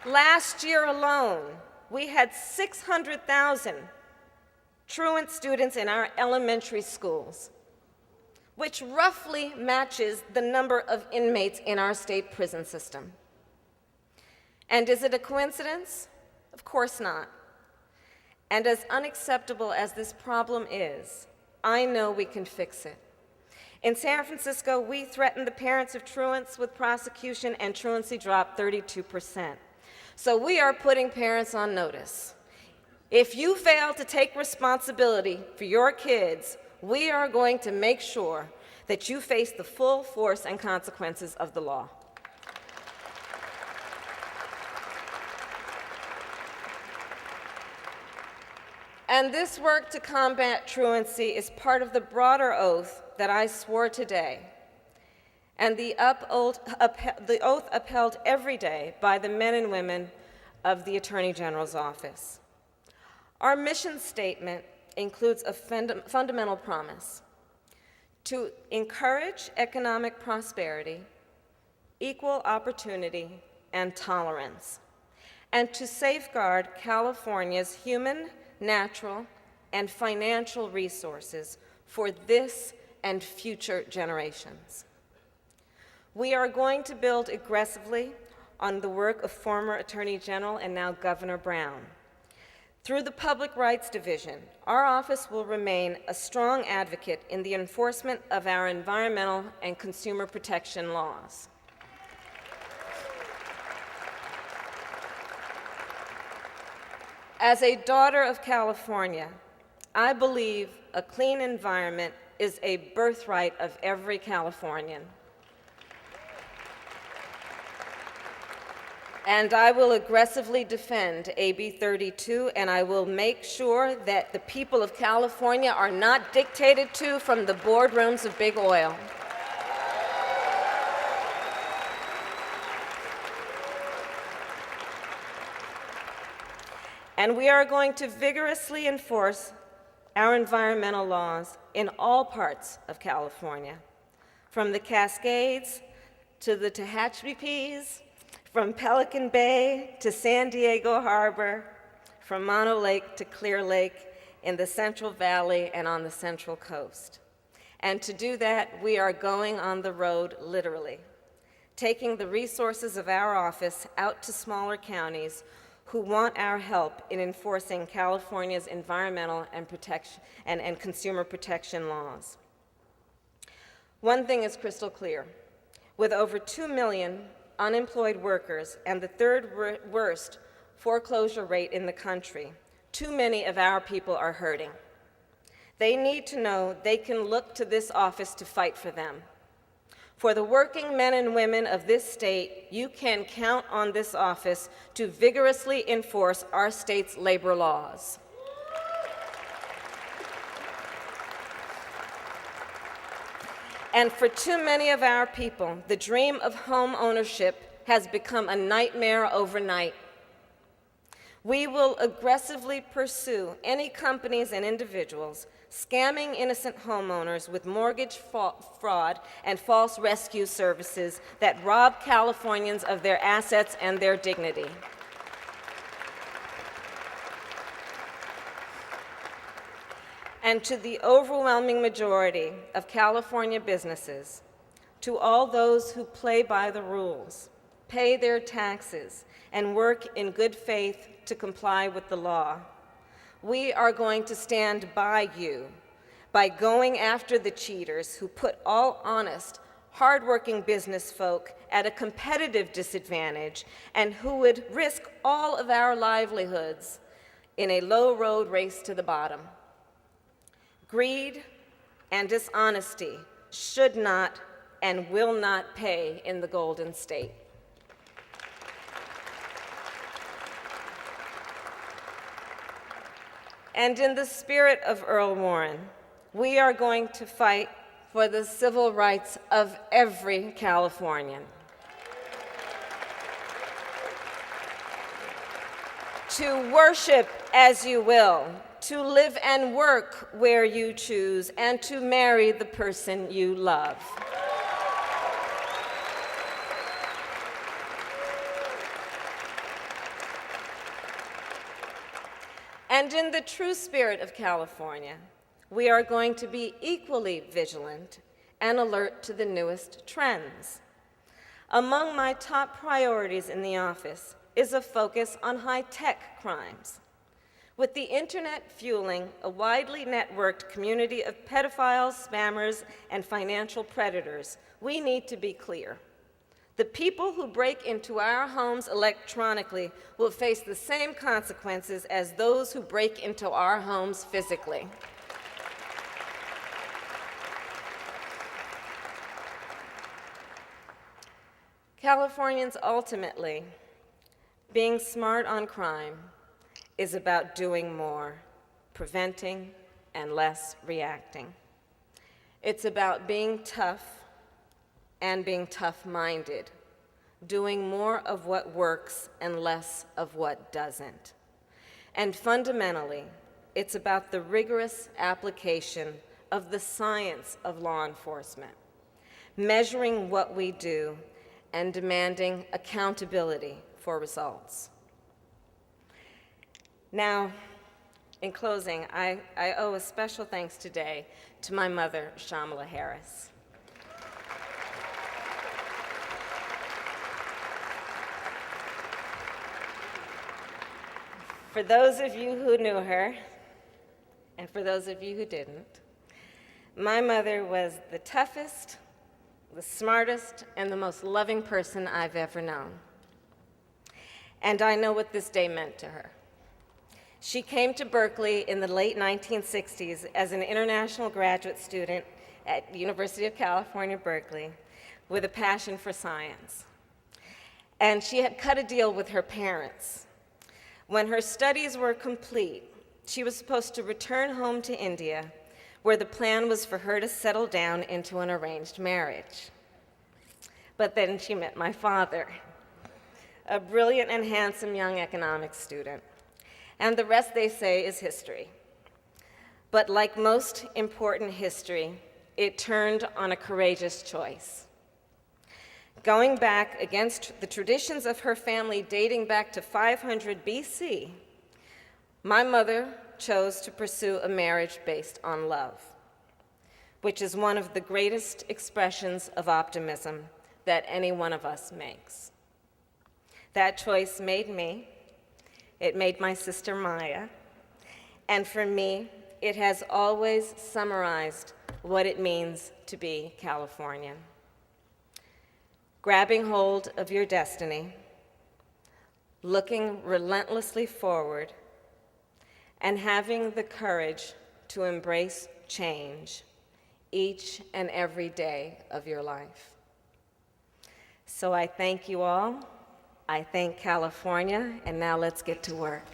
Last year alone, we had 600,000 truant students in our elementary schools, which roughly matches the number of inmates in our state prison system. And is it a coincidence? Of course not. And as unacceptable as this problem is, I know we can fix it. In San Francisco, we threatened the parents of truants with prosecution, and truancy dropped 32%. So we are putting parents on notice. If you fail to take responsibility for your kids, we are going to make sure that you face the full force and consequences of the law. And this work to combat truancy is part of the broader oath that I swore today, and the oath upheld every day by the men and women of the Attorney General's office. Our mission statement includes a fundamental promise to encourage economic prosperity, equal opportunity, and tolerance, and to safeguard California's human, natural, and financial resources for this and future generations. We are going to build aggressively on the work of former Attorney General and now Governor Brown. Through the Public Rights Division, our office will remain a strong advocate in the enforcement of our environmental and consumer protection laws. As a daughter of California, I believe a clean environment is a birthright of every Californian. And I will aggressively defend AB 32, and I will make sure that the people of California are not dictated to from the boardrooms of big oil. And we are going to vigorously enforce our environmental laws in all parts of California, from the Cascades to the Tehachapi's, from Pelican Bay to San Diego Harbor, from Mono Lake to Clear Lake, in the Central Valley and on the Central Coast. And to do that, we are going on the road literally, taking the resources of our office out to smaller counties who want our help in enforcing California's environmental and consumer protection laws. One thing is crystal clear. With over 2 million unemployed workers and the third worst foreclosure rate in the country, too many of our people are hurting. They need to know they can look to this office to fight for them. For the working men and women of this state, you can count on this office to vigorously enforce our state's labor laws. And for too many of our people, the dream of home ownership has become a nightmare overnight. We will aggressively pursue any companies and individuals scamming innocent homeowners with mortgage fraud and false rescue services that rob Californians of their assets and their dignity. And to the overwhelming majority of California businesses, to all those who play by the rules, pay their taxes, and work in good faith to comply with the law, we are going to stand by you by going after the cheaters who put all honest, hardworking business folk at a competitive disadvantage and who would risk all of our livelihoods in a low-road race to the bottom. Greed and dishonesty should not and will not pay in the Golden State. And in the spirit of Earl Warren, we are going to fight for the civil rights of every Californian. To worship as you will, to live and work where you choose, and to marry the person you love. And in the true spirit of California, we are going to be equally vigilant and alert to the newest trends. Among my top priorities in the office is a focus on high-tech crimes. With the internet fueling a widely networked community of pedophiles, spammers, and financial predators, we need to be clear. The people who break into our homes electronically will face the same consequences as those who break into our homes physically. Californians ultimately, being smart on crime is about doing more, preventing, and less reacting. It's about being tough and being tough-minded, doing more of what works and less of what doesn't. And fundamentally, it's about the rigorous application of the science of law enforcement, measuring what we do and demanding accountability for results. Now, in closing, I owe a special thanks today to my mother, Shamala Harris. For those of you who knew her, and for those of you who didn't, my mother was the toughest, the smartest, and the most loving person I've ever known. And I know what this day meant to her. She came to Berkeley in the late 1960s as an international graduate student at the University of California, Berkeley, with a passion for science. And she had cut a deal with her parents. When her studies were complete, she was supposed to return home to India, where the plan was for her to settle down into an arranged marriage. But then she met my father, a brilliant and handsome young economics student. And the rest, they say, is history. But like most important history, it turned on a courageous choice. Going back against the traditions of her family dating back to 500 BC, my mother chose to pursue a marriage based on love, which is one of the greatest expressions of optimism that any one of us makes. That choice made me, it made my sister Maya, and for me, it has always summarized what it means to be Californian. Grabbing hold of your destiny, looking relentlessly forward, and having the courage to embrace change each and every day of your life. So I thank you all. I thank California, and now let's get to work.